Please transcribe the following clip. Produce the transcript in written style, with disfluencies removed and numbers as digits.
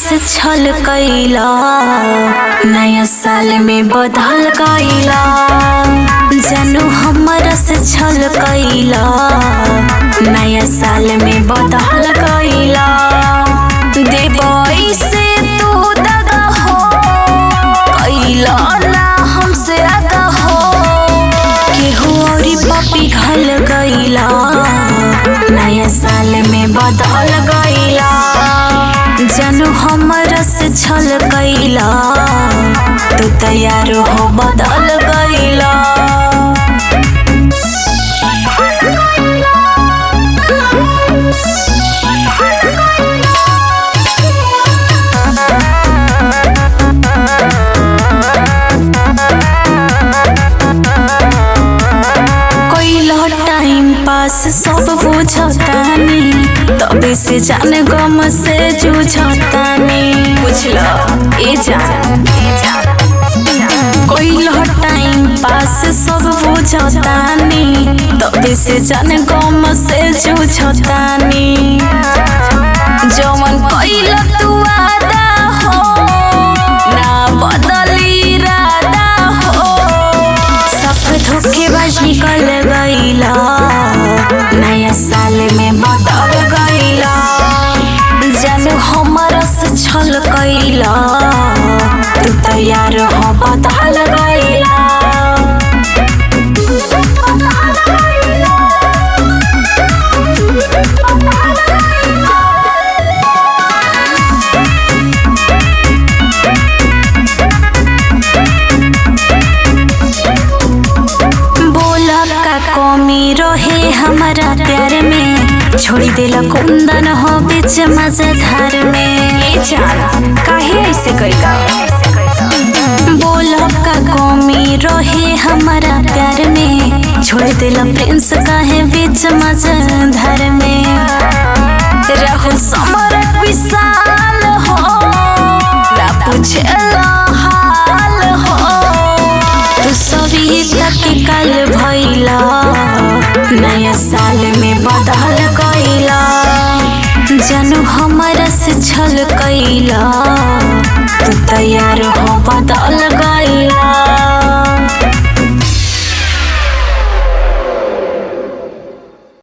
से छल कैला, नया साल में बदल गईला। जानू हमरा से छल कैला, नया साल में बदल गईला। देवई से तू दगा हो कैला ना हमसे आगा हो, केहू औरी पापी घल गईला, नया साल में बदल गईला। जानू हमरा से छल कैला, तू तैयार हो बदल गईला। टाइम पास सब बुझतानी, तबे से जाने गम से जूझतानी। बुझला ए जान कोई टाइम पास सब बुझतानी, तबे से जाने गम से जूझतानी। जवन कैला तू वादा हो ना बदली इरादा हो, सब धोखेबाज निकल गईला, नया साल में बदल गईला। जानू हमरा से छल कैला, तू तैयार हो बदल गईला। कमी रहे हमारा प्यार में, छोड़ी देला कुंदन हो बीच मजेदार में। काहे ऐसे कैला, बोला का कमी रहे हमारा प्यार में, छोड़ी देला प्रिंस काहे बीच मजेदार में। राहुल समर विशाल हो ना पूछेला हाल हो, तू सभी तक कल भइला, नया साल में बदल गईला। जानू हमरा से छल कैला, तू तैयार हो बदल गईला।